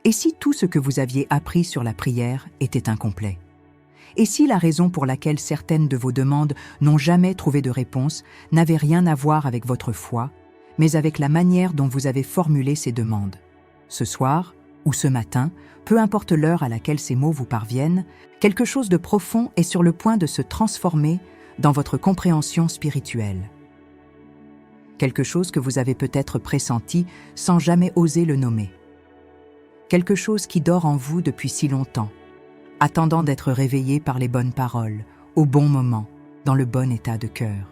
Et si tout ce que vous aviez appris sur la prière était incomplet? Et si la raison pour laquelle certaines de vos demandes n'ont jamais trouvé de réponse n'avait rien à voir avec votre foi, mais avec la manière dont vous avez formulé ces demandes? Ce soir, ou ce matin, peu importe l'heure à laquelle ces mots vous parviennent, quelque chose de profond est sur le point de se transformer dans votre compréhension spirituelle. Quelque chose que vous avez peut-être pressenti sans jamais oser le nommer. Quelque chose qui dort en vous depuis si longtemps, attendant d'être réveillé par les bonnes paroles, au bon moment, dans le bon état de cœur.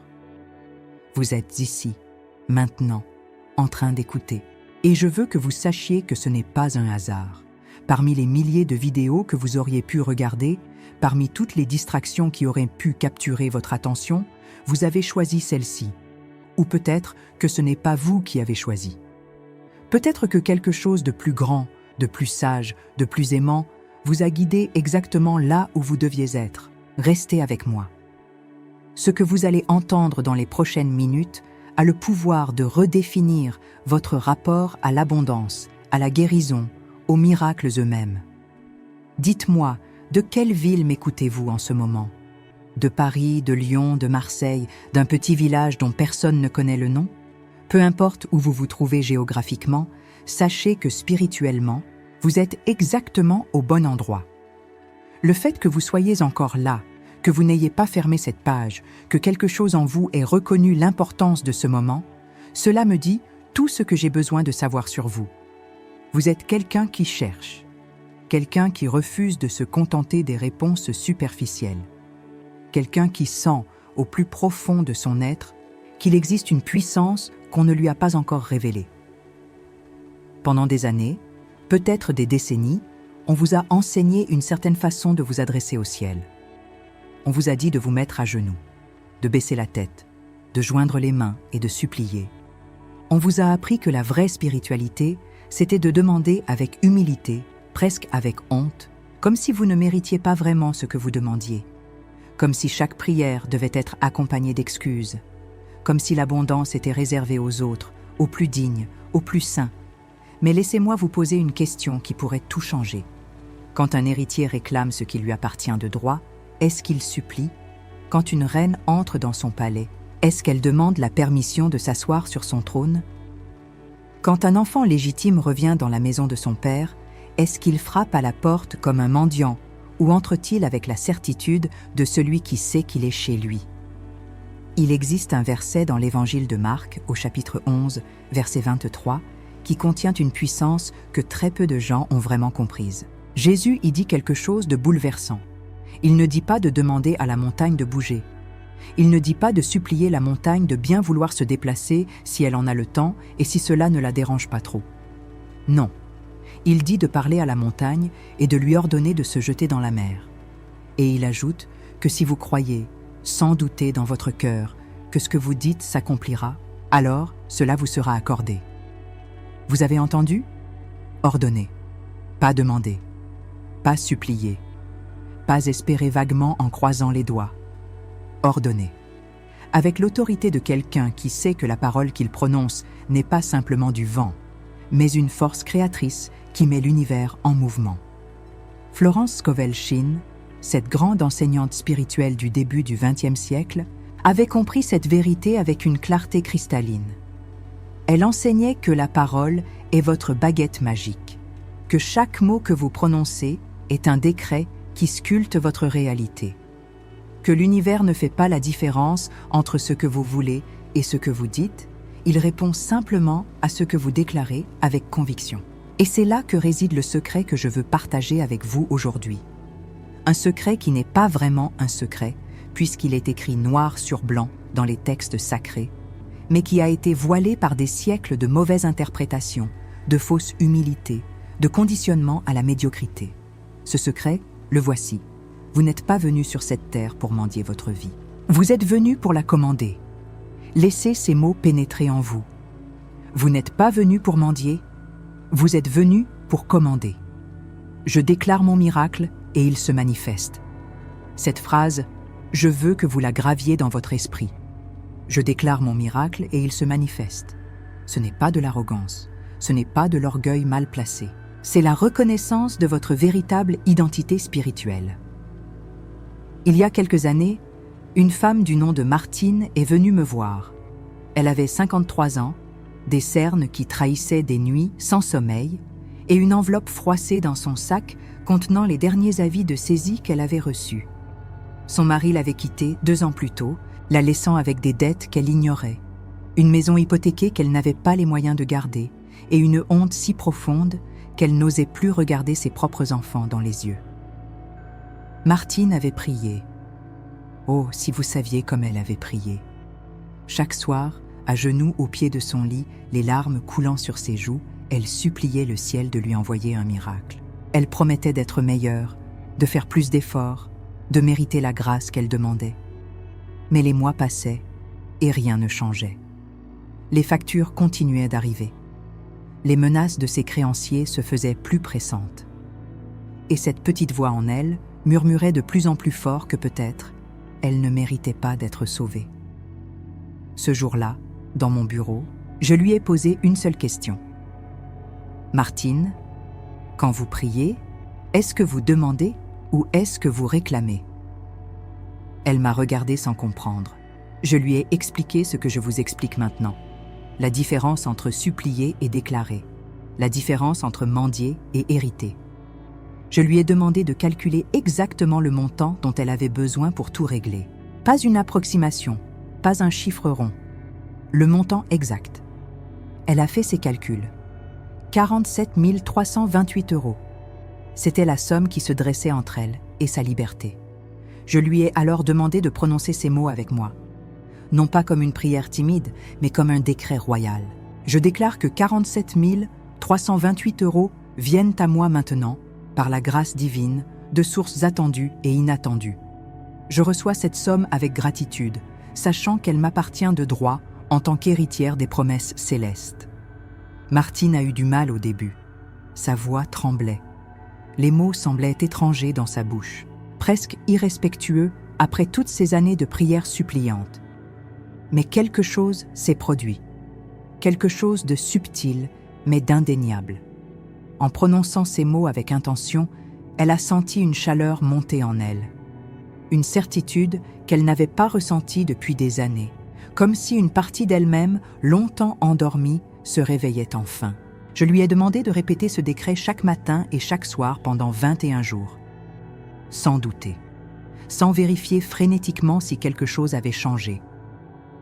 Vous êtes ici, maintenant, en train d'écouter. Et je veux que vous sachiez que ce n'est pas un hasard. Parmi les milliers de vidéos que vous auriez pu regarder, parmi toutes les distractions qui auraient pu capturer votre attention, vous avez choisi celle-ci. Ou peut-être que ce n'est pas vous qui avez choisi. Peut-être que quelque chose de plus grand, de plus sage, de plus aimant, vous a guidé exactement là où vous deviez être. Restez avec moi. Ce que vous allez entendre dans les prochaines minutes a le pouvoir de redéfinir votre rapport à l'abondance, à la guérison, aux miracles eux-mêmes. Dites-moi, de quelle ville m'écoutez-vous en ce moment? De Paris, de Lyon, de Marseille, d'un petit village dont personne ne connaît le nom? Peu importe où vous vous trouvez géographiquement, sachez que spirituellement, vous êtes exactement au bon endroit. Le fait que vous soyez encore là, que vous n'ayez pas fermé cette page, que quelque chose en vous ait reconnu l'importance de ce moment, cela me dit tout ce que j'ai besoin de savoir sur vous. Vous êtes quelqu'un qui cherche, quelqu'un qui refuse de se contenter des réponses superficielles, quelqu'un qui sent, au plus profond de son être, qu'il existe une puissance qu'on ne lui a pas encore révélée. Pendant des années, peut-être des décennies, on vous a enseigné une certaine façon de vous adresser au ciel. On vous a dit de vous mettre à genoux, de baisser la tête, de joindre les mains et de supplier. On vous a appris que la vraie spiritualité, c'était de demander avec humilité, presque avec honte, comme si vous ne méritiez pas vraiment ce que vous demandiez, comme si chaque prière devait être accompagnée d'excuses, comme si l'abondance était réservée aux autres, aux plus dignes, aux plus saints. Mais laissez-moi vous poser une question qui pourrait tout changer. Quand un héritier réclame ce qui lui appartient de droit, est-ce qu'il supplie? Quand une reine entre dans son palais, est-ce qu'elle demande la permission de s'asseoir sur son trône? Quand un enfant légitime revient dans la maison de son père, est-ce qu'il frappe à la porte comme un mendiant ou entre-t-il avec la certitude de celui qui sait qu'il est chez lui? Il existe un verset dans l'évangile de Marc, au chapitre 11, verset 23, qui contient une puissance que très peu de gens ont vraiment comprise. Jésus y dit quelque chose de bouleversant. Il ne dit pas de demander à la montagne de bouger. Il ne dit pas de supplier la montagne de bien vouloir se déplacer si elle en a le temps et si cela ne la dérange pas trop. Non. Il dit de parler à la montagne et de lui ordonner de se jeter dans la mer. Et il ajoute que si vous croyez, sans douter dans votre cœur, que ce que vous dites s'accomplira, alors cela vous sera accordé. Vous avez entendu? Ordonner. Pas demander. Pas supplier. Pas espérer vaguement en croisant les doigts. Ordonner. Avec l'autorité de quelqu'un qui sait que la parole qu'il prononce n'est pas simplement du vent, mais une force créatrice qui met l'univers en mouvement. Florence Scovel-Shinn, cette grande enseignante spirituelle du début du XXe siècle, avait compris cette vérité avec une clarté cristalline. Elle enseignait que la parole est votre baguette magique, que chaque mot que vous prononcez est un décret qui sculpte votre réalité, que l'univers ne fait pas la différence entre ce que vous voulez et ce que vous dites, il répond simplement à ce que vous déclarez avec conviction. Et c'est là que réside le secret que je veux partager avec vous aujourd'hui. Un secret qui n'est pas vraiment un secret, puisqu'il est écrit noir sur blanc dans les textes sacrés, mais qui a été voilé par des siècles de mauvaises interprétations, de fausse humilité, de conditionnement à la médiocrité. Ce secret, le voici. Vous n'êtes pas venu sur cette terre pour mendier votre vie. Vous êtes venu pour la commander. Laissez ces mots pénétrer en vous. Vous n'êtes pas venu pour mendier, vous êtes venu pour commander. Je déclare mon miracle et il se manifeste. Cette phrase, je veux que vous la graviez dans votre esprit. Je déclare mon miracle et il se manifeste. Ce n'est pas de l'arrogance, ce n'est pas de l'orgueil mal placé. C'est la reconnaissance de votre véritable identité spirituelle. Il y a quelques années, une femme du nom de Martine est venue me voir. Elle avait 53 ans, des cernes qui trahissaient des nuits sans sommeil et une enveloppe froissée dans son sac contenant les derniers avis de saisie qu'elle avait reçus. Son mari l'avait quittée 2 ans plus tôt, la laissant avec des dettes qu'elle ignorait, une maison hypothéquée qu'elle n'avait pas les moyens de garder et une honte si profonde qu'elle n'osait plus regarder ses propres enfants dans les yeux. Martine avait prié. Oh, si vous saviez comme elle avait prié. Chaque soir, à genoux au pied de son lit, les larmes coulant sur ses joues, elle suppliait le ciel de lui envoyer un miracle. Elle promettait d'être meilleure, de faire plus d'efforts, de mériter la grâce qu'elle demandait. Mais les mois passaient et rien ne changeait. Les factures continuaient d'arriver. Les menaces de ses créanciers se faisaient plus pressantes. Et cette petite voix en elle murmurait de plus en plus fort que peut-être elle ne méritait pas d'être sauvée. Ce jour-là, dans mon bureau, je lui ai posé une seule question. « Martine, quand vous priez, est-ce que vous demandez ou est-ce que vous réclamez ?» Elle m'a regardé sans comprendre. Je lui ai expliqué ce que je vous explique maintenant. La différence entre supplier et déclarer. La différence entre mendier et hériter. Je lui ai demandé de calculer exactement le montant dont elle avait besoin pour tout régler. Pas une approximation, pas un chiffre rond. Le montant exact. Elle a fait ses calculs. 47 328 €. C'était la somme qui se dressait entre elle et sa liberté. Je lui ai alors demandé de prononcer ces mots avec moi. Non pas comme une prière timide, mais comme un décret royal. Je déclare que 47 328 € viennent à moi maintenant, par la grâce divine, de sources attendues et inattendues. Je reçois cette somme avec gratitude, sachant qu'elle m'appartient de droit en tant qu'héritière des promesses célestes. Martine a eu du mal au début. Sa voix tremblait. Les mots semblaient étrangers dans sa bouche, presque irrespectueux après toutes ces années de prières suppliantes. Mais quelque chose s'est produit. Quelque chose de subtil, mais d'indéniable. En prononçant ces mots avec intention, elle a senti une chaleur monter en elle. Une certitude qu'elle n'avait pas ressentie depuis des années, comme si une partie d'elle-même, longtemps endormie, se réveillait enfin. Je lui ai demandé de répéter ce décret chaque matin et chaque soir pendant 21 jours. Sans douter, sans vérifier frénétiquement si quelque chose avait changé,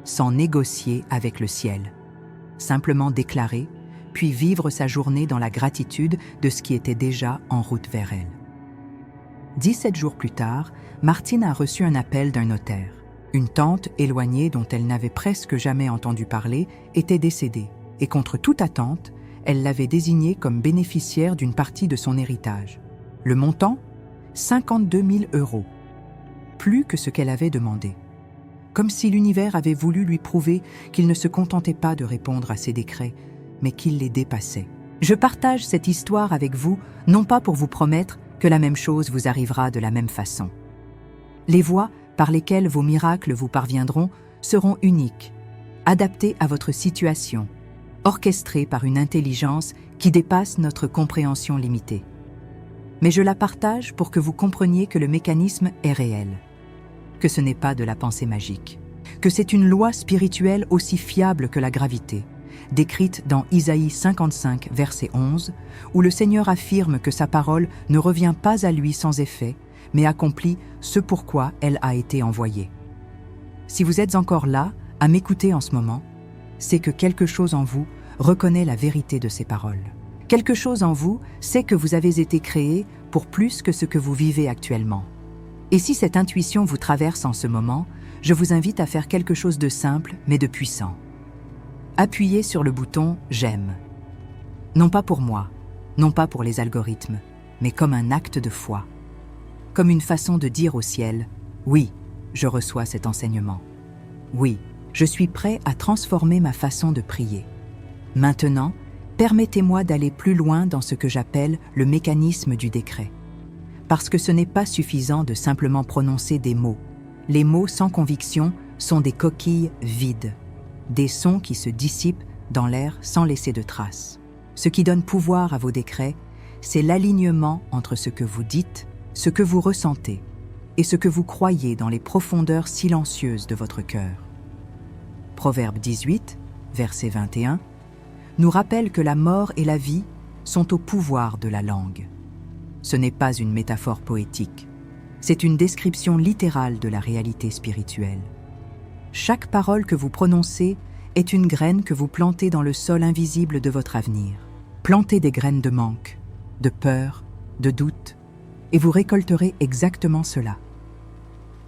sans négocier avec le ciel, simplement déclarer, puis vivre sa journée dans la gratitude de ce qui était déjà en route vers elle. 17 jours plus tard, Martine a reçu un appel d'un notaire. Une tante éloignée dont elle n'avait presque jamais entendu parler était décédée, et contre toute attente, elle l'avait désignée comme bénéficiaire d'une partie de son héritage. Le montant ? 52 000 €, plus que ce qu'elle avait demandé. Comme si l'univers avait voulu lui prouver qu'il ne se contentait pas de répondre à ses décrets, mais qu'il les dépassait. Je partage cette histoire avec vous, non pas pour vous promettre que la même chose vous arrivera de la même façon. Les voies par lesquelles vos miracles vous parviendront seront uniques, adaptées à votre situation, orchestrées par une intelligence qui dépasse notre compréhension limitée. Mais je la partage pour que vous compreniez que le mécanisme est réel, que ce n'est pas de la pensée magique, que c'est une loi spirituelle aussi fiable que la gravité, décrite dans Isaïe 55, verset 11, où le Seigneur affirme que sa parole ne revient pas à lui sans effet, mais accomplit ce pourquoi elle a été envoyée. Si vous êtes encore là, à m'écouter en ce moment, c'est que quelque chose en vous reconnaît la vérité de ces paroles. Quelque chose en vous sait que vous avez été créé pour plus que ce que vous vivez actuellement. Et si cette intuition vous traverse en ce moment, je vous invite à faire quelque chose de simple mais de puissant. Appuyez sur le bouton « J'aime ». Non pas pour moi, non pas pour les algorithmes, mais comme un acte de foi. Comme une façon de dire au ciel « Oui, je reçois cet enseignement. Oui, je suis prêt à transformer ma façon de prier. Maintenant, permettez-moi d'aller plus loin dans ce que j'appelle le mécanisme du décret. Parce que ce n'est pas suffisant de simplement prononcer des mots. Les mots sans conviction sont des coquilles vides, des sons qui se dissipent dans l'air sans laisser de traces. Ce qui donne pouvoir à vos décrets, c'est l'alignement entre ce que vous dites, ce que vous ressentez et ce que vous croyez dans les profondeurs silencieuses de votre cœur. Proverbe 18, verset 21, nous rappelle que la mort et la vie sont au pouvoir de la langue. Ce n'est pas une métaphore poétique, c'est une description littérale de la réalité spirituelle. Chaque parole que vous prononcez est une graine que vous plantez dans le sol invisible de votre avenir. Plantez des graines de manque, de peur, de doute, et vous récolterez exactement cela.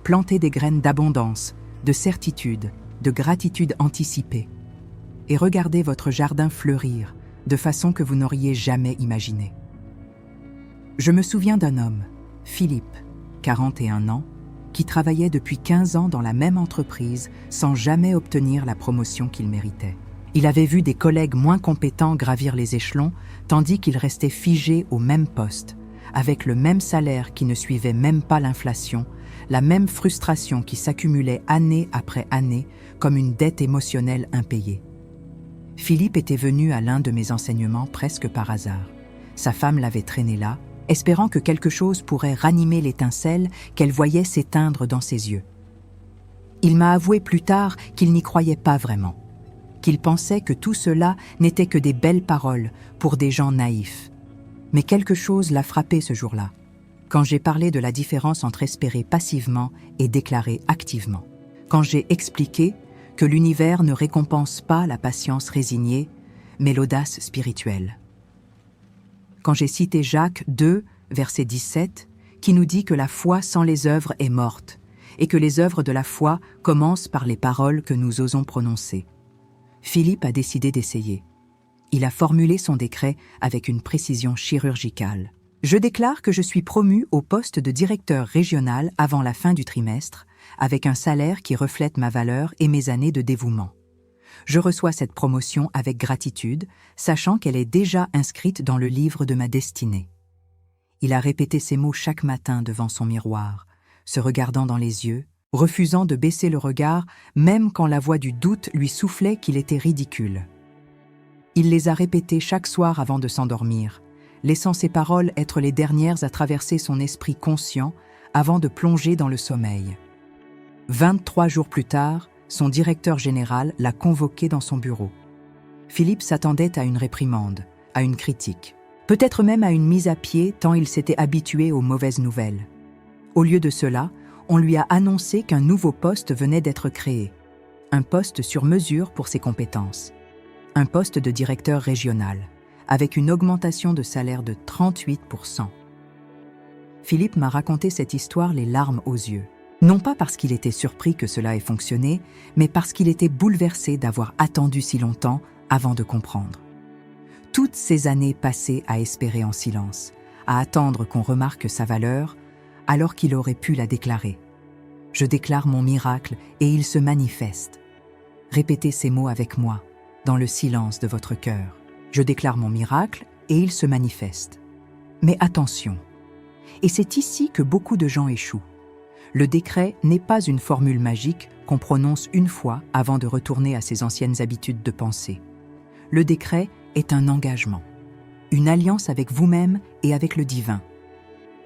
Plantez des graines d'abondance, de certitude, de gratitude anticipée, et regardez votre jardin fleurir de façon que vous n'auriez jamais imaginée. Je me souviens d'un homme, Philippe, 41 ans, qui travaillait depuis 15 ans dans la même entreprise sans jamais obtenir la promotion qu'il méritait. Il avait vu des collègues moins compétents gravir les échelons, tandis qu'il restait figé au même poste, avec le même salaire qui ne suivait même pas l'inflation, la même frustration qui s'accumulait année après année comme une dette émotionnelle impayée. Philippe était venu à l'un de mes enseignements presque par hasard. Sa femme l'avait traîné là, espérant que quelque chose pourrait ranimer l'étincelle qu'elle voyait s'éteindre dans ses yeux. Il m'a avoué plus tard qu'il n'y croyait pas vraiment, qu'il pensait que tout cela n'était que des belles paroles pour des gens naïfs. Mais quelque chose l'a frappé ce jour-là, quand j'ai parlé de la différence entre espérer passivement et déclarer activement, quand j'ai expliqué que l'univers ne récompense pas la patience résignée, mais l'audace spirituelle. Quand j'ai cité Jacques 2, verset 17, qui nous dit que la foi sans les œuvres est morte, et que les œuvres de la foi commencent par les paroles que nous osons prononcer. Philippe a décidé d'essayer. Il a formulé son décret avec une précision chirurgicale. Je déclare que je suis promu au poste de directeur régional avant la fin du trimestre, avec un salaire qui reflète ma valeur et mes années de dévouement. Je reçois cette promotion avec gratitude, sachant qu'elle est déjà inscrite dans le livre de ma destinée. Il a répété ces mots chaque matin devant son miroir, se regardant dans les yeux, refusant de baisser le regard, même quand la voix du doute lui soufflait qu'il était ridicule. Il les a répétées chaque soir avant de s'endormir, laissant ces paroles être les dernières à traverser son esprit conscient avant de plonger dans le sommeil. 23 jours plus tard, son directeur général l'a convoqué dans son bureau. Philippe s'attendait à une réprimande, à une critique, peut-être même à une mise à pied tant il s'était habitué aux mauvaises nouvelles. Au lieu de cela, on lui a annoncé qu'un nouveau poste venait d'être créé, un poste sur mesure pour ses compétences, un poste de directeur régional, avec une augmentation de salaire de 38%. Philippe m'a raconté cette histoire les larmes aux yeux. Non pas parce qu'il était surpris que cela ait fonctionné, mais parce qu'il était bouleversé d'avoir attendu si longtemps avant de comprendre. Toutes ces années passées à espérer en silence, à attendre qu'on remarque sa valeur, alors qu'il aurait pu la déclarer. Je déclare mon miracle et il se manifeste. Répétez ces mots avec moi, dans le silence de votre cœur. Je déclare mon miracle et il se manifeste. Mais attention, et c'est ici que beaucoup de gens échouent. Le décret n'est pas une formule magique qu'on prononce une fois avant de retourner à ses anciennes habitudes de pensée. Le décret est un engagement, une alliance avec vous-même et avec le divin.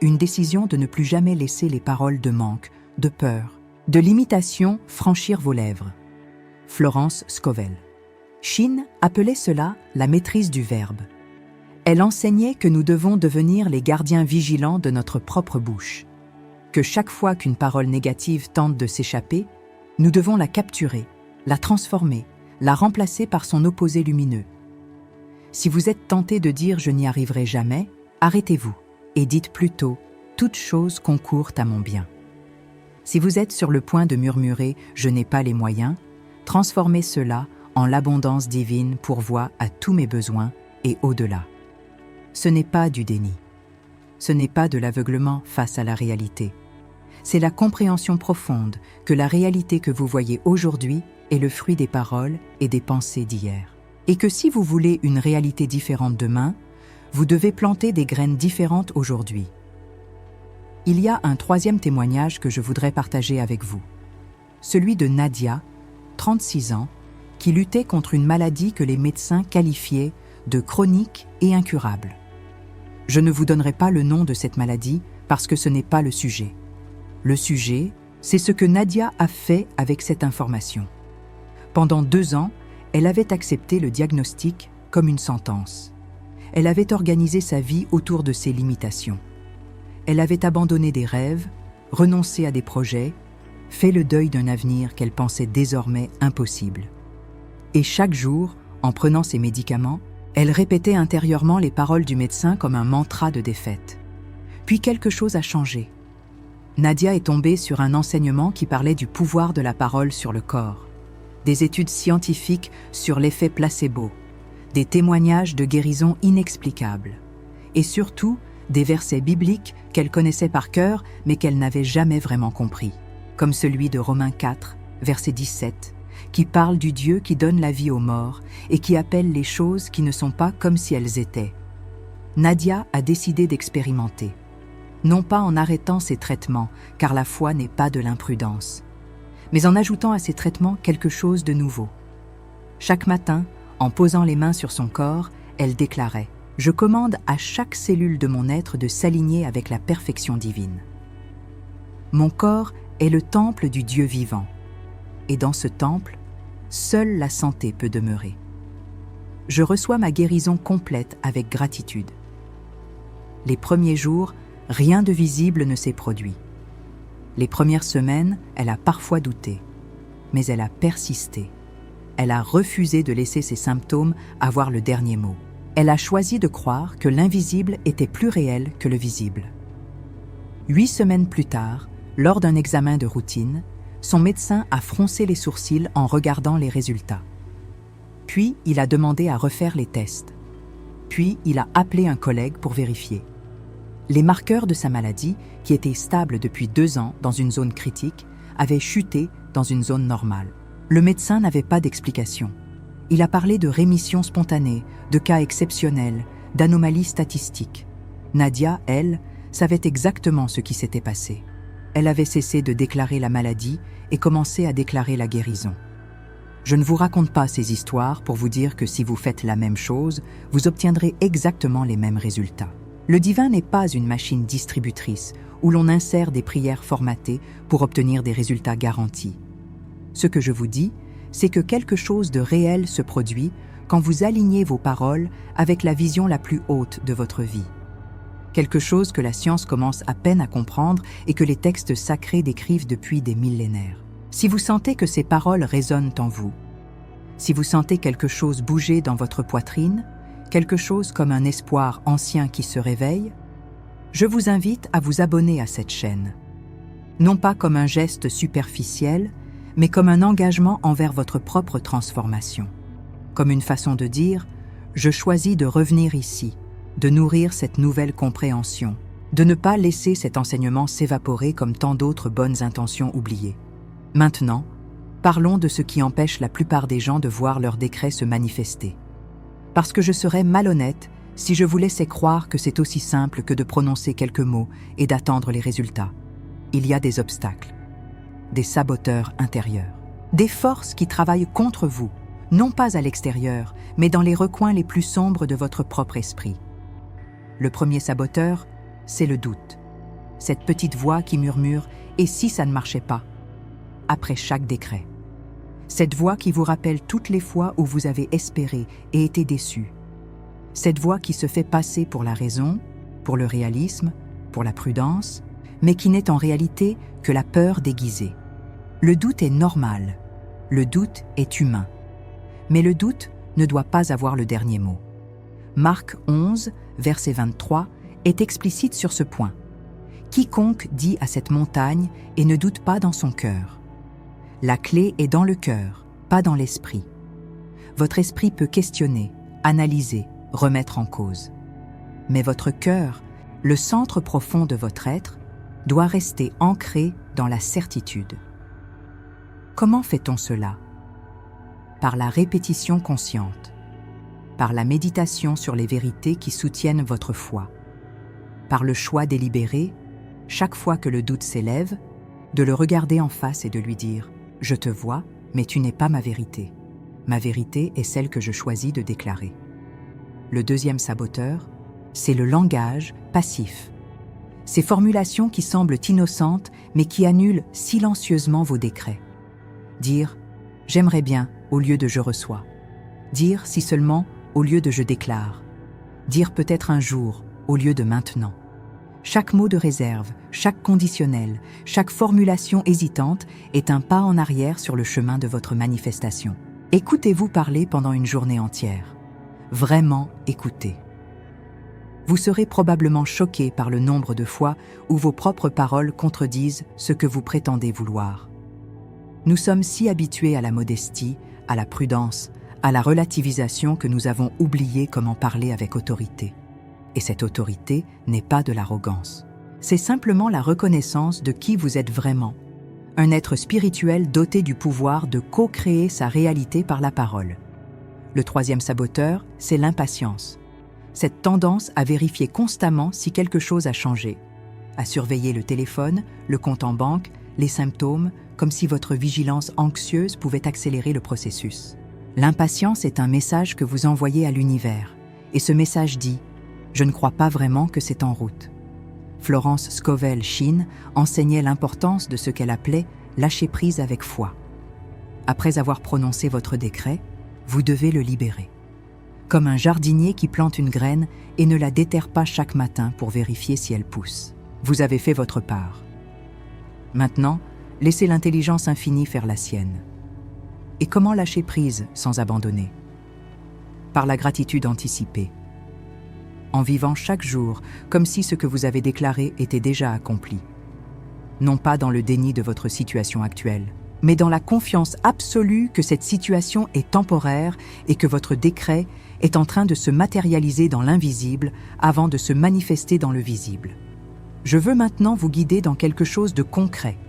Une décision de ne plus jamais laisser les paroles de manque, de peur, de limitation franchir vos lèvres. Florence Scovel. Shin appelait cela la maîtrise du verbe. Elle enseignait que nous devons devenir les gardiens vigilants de notre propre bouche. Que chaque fois qu'une parole négative tente de s'échapper, nous devons la capturer, la transformer, la remplacer par son opposé lumineux. Si vous êtes tenté de dire « je n'y arriverai jamais », arrêtez-vous et dites plutôt « toute chose concourt à mon bien ». Si vous êtes sur le point de murmurer « je n'ai pas les moyens », transformez cela en l'abondance divine pourvoit à tous mes besoins et au-delà. Ce n'est pas du déni. Ce n'est pas de l'aveuglement face à la réalité. C'est la compréhension profonde que la réalité que vous voyez aujourd'hui est le fruit des paroles et des pensées d'hier. Et que si vous voulez une réalité différente demain, vous devez planter des graines différentes aujourd'hui. Il y a un troisième témoignage que je voudrais partager avec vous. Celui de Nadia, 36 ans, qui luttait contre une maladie que les médecins qualifiaient de chronique et incurable. Je ne vous donnerai pas le nom de cette maladie parce que ce n'est pas le sujet. Le sujet, c'est ce que Nadia a fait avec cette information. Pendant 2 ans, elle avait accepté le diagnostic comme une sentence. Elle avait organisé sa vie autour de ses limitations. Elle avait abandonné des rêves, renoncé à des projets, fait le deuil d'un avenir qu'elle pensait désormais impossible. Et chaque jour, en prenant ses médicaments, elle répétait intérieurement les paroles du médecin comme un mantra de défaite. Puis quelque chose a changé. Nadia est tombée sur un enseignement qui parlait du pouvoir de la parole sur le corps, des études scientifiques sur l'effet placebo, des témoignages de guérison inexplicables, et surtout des versets bibliques qu'elle connaissait par cœur mais qu'elle n'avait jamais vraiment compris, comme celui de Romains 4, verset 17, qui parle du Dieu qui donne la vie aux morts et qui appelle les choses qui ne sont pas comme si elles étaient. Nadia a décidé d'expérimenter, non pas en arrêtant ses traitements, car la foi n'est pas de l'imprudence, mais en ajoutant à ses traitements quelque chose de nouveau. Chaque matin, en posant les mains sur son corps, elle déclarait « Je commande à chaque cellule de mon être de s'aligner avec la perfection divine. Mon corps est le temple du Dieu vivant, et dans ce temple, seule la santé peut demeurer. Je reçois ma guérison complète avec gratitude. Les premiers jours, rien de visible ne s'est produit. Les premières semaines, elle a parfois douté, mais elle a persisté. Elle a refusé de laisser ses symptômes avoir le dernier mot. Elle a choisi de croire que l'invisible était plus réel que le visible. 8 semaines plus tard, lors d'un examen de routine, son médecin a froncé les sourcils en regardant les résultats. Puis, il a demandé à refaire les tests. Puis, il a appelé un collègue pour vérifier. Les marqueurs de sa maladie, qui étaient stables depuis 2 ans dans une zone critique, avaient chuté dans une zone normale. Le médecin n'avait pas d'explication. Il a parlé de rémission spontanée, de cas exceptionnels, d'anomalies statistiques. Nadia, elle, savait exactement ce qui s'était passé. Elle avait cessé de déclarer la maladie et commencé à déclarer la guérison. Je ne vous raconte pas ces histoires pour vous dire que si vous faites la même chose, vous obtiendrez exactement les mêmes résultats. Le divin n'est pas une machine distributrice où l'on insère des prières formatées pour obtenir des résultats garantis. Ce que je vous dis, c'est que quelque chose de réel se produit quand vous alignez vos paroles avec la vision la plus haute de votre vie. Quelque chose que la science commence à peine à comprendre et que les textes sacrés décrivent depuis des millénaires. Si vous sentez que ces paroles résonnent en vous, si vous sentez quelque chose bouger dans votre poitrine, quelque chose comme un espoir ancien qui se réveille, je vous invite à vous abonner à cette chaîne. Non pas comme un geste superficiel, mais comme un engagement envers votre propre transformation. Comme une façon de dire « Je choisis de revenir ici », de nourrir cette nouvelle compréhension, de ne pas laisser cet enseignement s'évaporer comme tant d'autres bonnes intentions oubliées. Maintenant, parlons de ce qui empêche la plupart des gens de voir leur décret se manifester. Parce que je serais malhonnête si je vous laissais croire que c'est aussi simple que de prononcer quelques mots et d'attendre les résultats. Il y a des obstacles, des saboteurs intérieurs, des forces qui travaillent contre vous, non pas à l'extérieur, mais dans les recoins les plus sombres de votre propre esprit. Le premier saboteur, c'est le doute. Cette petite voix qui murmure « et si ça ne marchait pas ?» après chaque décret. Cette voix qui vous rappelle toutes les fois où vous avez espéré et été déçu. Cette voix qui se fait passer pour la raison, pour le réalisme, pour la prudence, mais qui n'est en réalité que la peur déguisée. Le doute est normal, le doute est humain. Mais le doute ne doit pas avoir le dernier mot. Marc 11, verset 23, est explicite sur ce point. « Quiconque dit à cette montagne et ne doute pas dans son cœur. » La clé est dans le cœur, pas dans l'esprit. Votre esprit peut questionner, analyser, remettre en cause. Mais votre cœur, le centre profond de votre être, doit rester ancré dans la certitude. Comment fait-on cela? Par la répétition consciente, par la méditation sur les vérités qui soutiennent votre foi, par le choix délibéré, chaque fois que le doute s'élève, de le regarder en face et de lui dire « Je te vois, mais tu n'es pas ma vérité. Ma vérité est celle que je choisis de déclarer. » Le deuxième saboteur, c'est le langage passif. Ces formulations qui semblent innocentes mais qui annulent silencieusement vos décrets. Dire « j'aimerais bien » au lieu de « je reçois ». Dire « si seulement » au lieu de « je déclare ». Dire peut-être un jour au lieu de maintenant. Chaque mot de réserve, chaque conditionnel, chaque formulation hésitante est un pas en arrière sur le chemin de votre manifestation. Écoutez-vous parler pendant une journée entière. Vraiment écoutez. Vous serez probablement choqué par le nombre de fois où vos propres paroles contredisent ce que vous prétendez vouloir. Nous sommes si habitués à la modestie, à la prudence, à la relativisation que nous avons oublié comment parler avec autorité. Et cette autorité n'est pas de l'arrogance. C'est simplement la reconnaissance de qui vous êtes vraiment. Un être spirituel doté du pouvoir de co-créer sa réalité par la parole. Le troisième saboteur, c'est l'impatience. Cette tendance à vérifier constamment si quelque chose a changé, à surveiller le téléphone, le compte en banque, les symptômes, comme si votre vigilance anxieuse pouvait accélérer le processus. L'impatience est un message que vous envoyez à l'univers, et ce message dit « Je ne crois pas vraiment que c'est en route ». Florence Scovel Shinn enseignait l'importance de ce qu'elle appelait « lâcher prise avec foi ». Après avoir prononcé votre décret, vous devez le libérer. Comme un jardinier qui plante une graine et ne la déterre pas chaque matin pour vérifier si elle pousse. Vous avez fait votre part. Maintenant, laissez l'intelligence infinie faire la sienne. Et comment lâcher prise sans abandonner? Par la gratitude anticipée. En vivant chaque jour comme si ce que vous avez déclaré était déjà accompli. Non pas dans le déni de votre situation actuelle, mais dans la confiance absolue que cette situation est temporaire et que votre décret est en train de se matérialiser dans l'invisible avant de se manifester dans le visible. Je veux maintenant vous guider dans quelque chose de concret,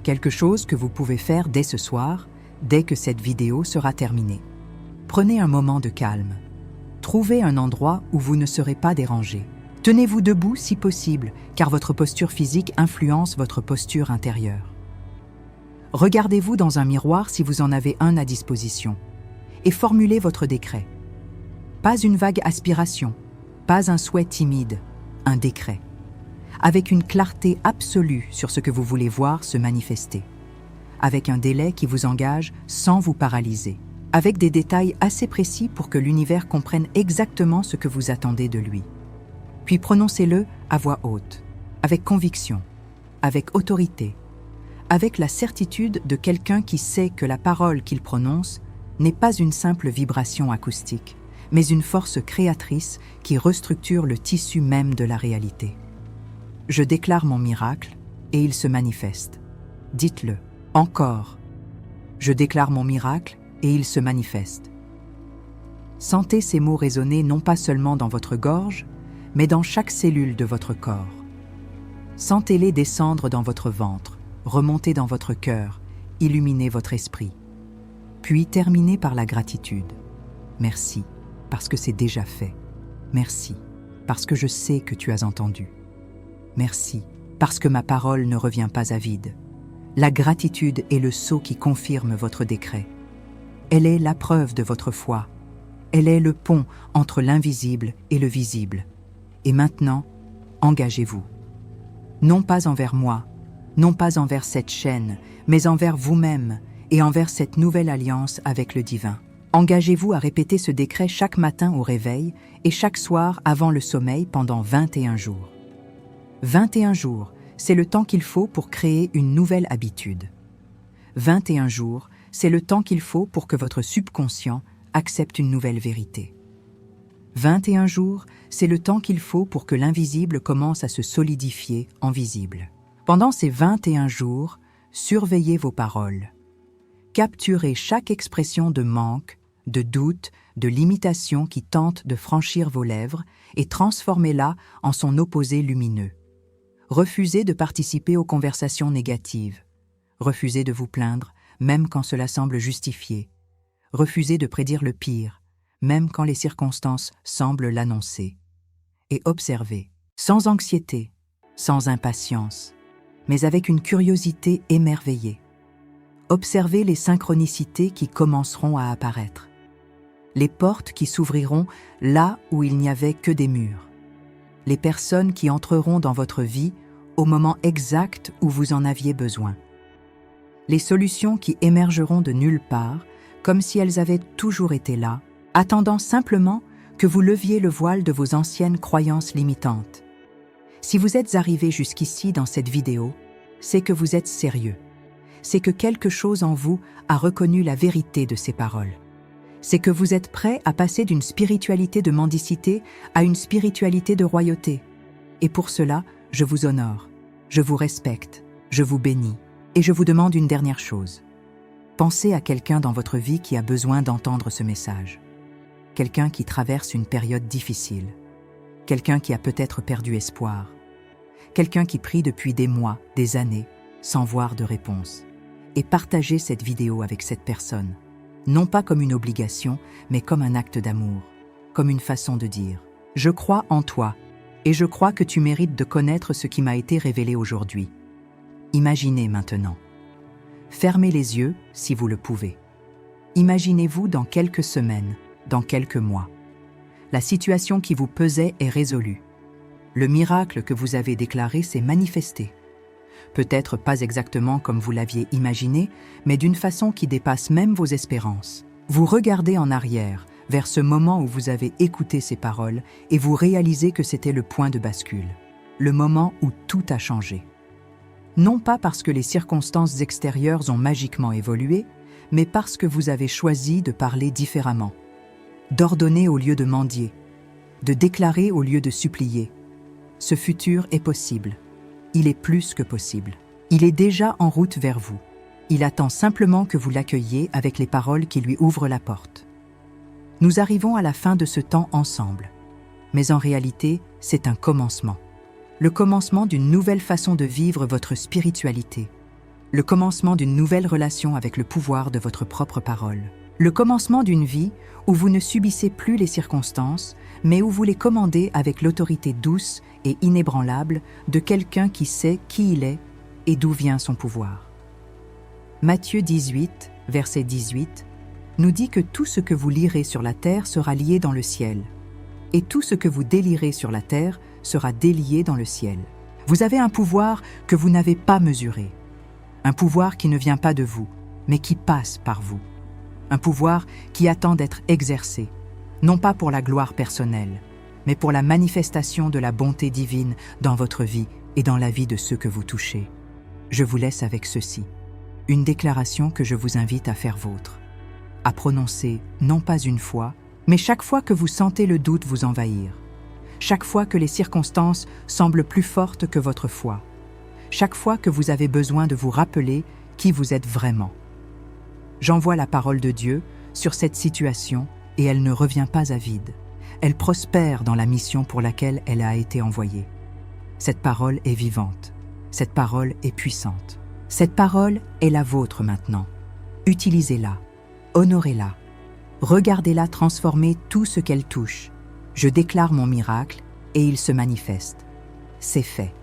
quelque chose que vous pouvez faire dès ce soir, dès que cette vidéo sera terminée. Prenez un moment de calme. Trouvez un endroit où vous ne serez pas dérangé. Tenez-vous debout si possible, car votre posture physique influence votre posture intérieure. Regardez-vous dans un miroir si vous en avez un à disposition, et formulez votre décret. Pas une vague aspiration, pas un souhait timide, un décret. Avec une clarté absolue sur ce que vous voulez voir se manifester. Avec un délai qui vous engage sans vous paralyser. Avec des détails assez précis pour que l'univers comprenne exactement ce que vous attendez de lui. Puis prononcez-le à voix haute, avec conviction, avec autorité, avec la certitude de quelqu'un qui sait que la parole qu'il prononce n'est pas une simple vibration acoustique, mais une force créatrice qui restructure le tissu même de la réalité. Je déclare mon miracle et il se manifeste. Dites-le. Encore. Je déclare mon miracle et il se manifeste. Sentez ces mots résonner non pas seulement dans votre gorge, mais dans chaque cellule de votre corps. Sentez-les descendre dans votre ventre, remonter dans votre cœur, illuminer votre esprit. Puis terminez par la gratitude. Merci, parce que c'est déjà fait. Merci, parce que je sais que tu as entendu. Merci, parce que ma parole ne revient pas à vide. La gratitude est le sceau qui confirme votre décret. Elle est la preuve de votre foi. Elle est le pont entre l'invisible et le visible. Et maintenant, engagez-vous. Non pas envers moi, non pas envers cette chaîne, mais envers vous-même et envers cette nouvelle alliance avec le divin. Engagez-vous à répéter ce décret chaque matin au réveil et chaque soir avant le sommeil pendant 21 jours. 21 jours, c'est le temps qu'il faut pour créer une nouvelle habitude. 21 jours, c'est le temps qu'il faut pour que votre subconscient accepte une nouvelle vérité. 21 jours, c'est le temps qu'il faut pour que l'invisible commence à se solidifier en visible. Pendant ces 21 jours, surveillez vos paroles. Capturez chaque expression de manque, de doute, de limitation qui tente de franchir vos lèvres et transformez-la en son opposé lumineux. Refusez de participer aux conversations négatives. Refusez de vous plaindre, même quand cela semble justifié. Refusez de prédire le pire, même quand les circonstances semblent l'annoncer. Et observez, sans anxiété, sans impatience, mais avec une curiosité émerveillée. Observez les synchronicités qui commenceront à apparaître. Les portes qui s'ouvriront là où il n'y avait que des murs. les personnes qui entreront dans votre vie au moment exact où vous en aviez besoin. Les solutions qui émergeront de nulle part, comme si elles avaient toujours été là, attendant simplement que vous leviez le voile de vos anciennes croyances limitantes. Si vous êtes arrivé jusqu'ici dans cette vidéo, c'est que vous êtes sérieux. C'est que quelque chose en vous a reconnu la vérité de ces paroles. C'est que vous êtes prêt à passer d'une spiritualité de mendicité à une spiritualité de royauté. Et pour cela, je vous honore, je vous respecte, je vous bénis. Et je vous demande une dernière chose. Pensez à quelqu'un dans votre vie qui a besoin d'entendre ce message. Quelqu'un qui traverse une période difficile. Quelqu'un qui a peut-être perdu espoir. Quelqu'un qui prie depuis des mois, des années, sans voir de réponse. Et partagez cette vidéo avec cette personne. Non pas comme une obligation, mais comme un acte d'amour. Comme une façon de dire « Je crois en toi, et je crois que tu mérites de connaître ce qui m'a été révélé aujourd'hui. » Imaginez maintenant. Fermez les yeux si vous le pouvez. Imaginez-vous dans quelques semaines, dans quelques mois. La situation qui vous pesait est résolue. Le miracle que vous avez déclaré s'est manifesté. Peut-être pas exactement comme vous l'aviez imaginé, mais d'une façon qui dépasse même vos espérances. Vous regardez en arrière, vers ce moment où vous avez écouté ces paroles, et vous réalisez que c'était le point de bascule, le moment où tout a changé. Non pas parce que les circonstances extérieures ont magiquement évolué, mais parce que vous avez choisi de parler différemment, d'ordonner au lieu de mendier, de déclarer au lieu de supplier. Ce futur est possible. Il est plus que possible. Il est déjà en route vers vous. Il attend simplement que vous l'accueilliez avec les paroles qui lui ouvrent la porte. Nous arrivons à la fin de ce temps ensemble. Mais en réalité, c'est un commencement. Le commencement d'une nouvelle façon de vivre votre spiritualité. Le commencement d'une nouvelle relation avec le pouvoir de votre propre parole. Le commencement d'une vie où vous ne subissez plus les circonstances, mais où vous les commandez avec l'autorité douce et inébranlable de quelqu'un qui sait qui il est et d'où vient son pouvoir. Matthieu 18, verset 18, nous dit que tout ce que vous lirez sur la terre sera lié dans le ciel, et tout ce que vous délirez sur la terre sera délié dans le ciel. Vous avez un pouvoir que vous n'avez pas mesuré, un pouvoir qui ne vient pas de vous, mais qui passe par vous, un pouvoir qui attend d'être exercé, non pas pour la gloire personnelle, mais pour la manifestation de la bonté divine dans votre vie et dans la vie de ceux que vous touchez. Je vous laisse avec ceci, une déclaration que je vous invite à faire vôtre, à prononcer non pas une fois, mais chaque fois que vous sentez le doute vous envahir, chaque fois que les circonstances semblent plus fortes que votre foi, chaque fois que vous avez besoin de vous rappeler qui vous êtes vraiment. J'envoie la parole de Dieu sur cette situation et elle ne revient pas à vide. Elle prospère dans la mission pour laquelle elle a été envoyée. Cette parole est vivante. Cette parole est puissante. Cette parole est la vôtre maintenant. Utilisez-la. Honorez-la. Regardez-la transformer tout ce qu'elle touche. Je déclare mon miracle et il se manifeste. C'est fait.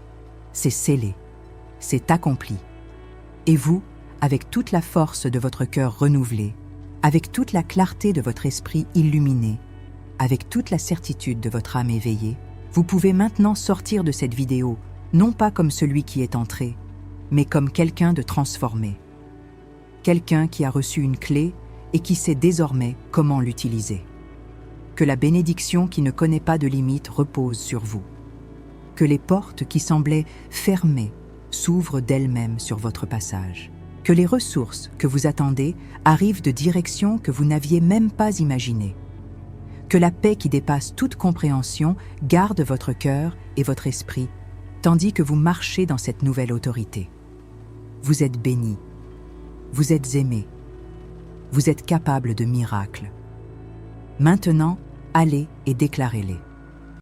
C'est scellé. C'est accompli. Et vous, avec toute la force de votre cœur renouvelé, avec toute la clarté de votre esprit illuminé, avec toute la certitude de votre âme éveillée, vous pouvez maintenant sortir de cette vidéo, non pas comme celui qui est entré, mais comme quelqu'un de transformé. Quelqu'un qui a reçu une clé et qui sait désormais comment l'utiliser. Que la bénédiction qui ne connaît pas de limite repose sur vous. Que les portes qui semblaient fermées s'ouvrent d'elles-mêmes sur votre passage. Que les ressources que vous attendez arrivent de directions que vous n'aviez même pas imaginées. Que la paix qui dépasse toute compréhension garde votre cœur et votre esprit, tandis que vous marchez dans cette nouvelle autorité. Vous êtes bénis. Vous êtes aimés. Vous êtes capable de miracles. Maintenant, allez et déclarez-les.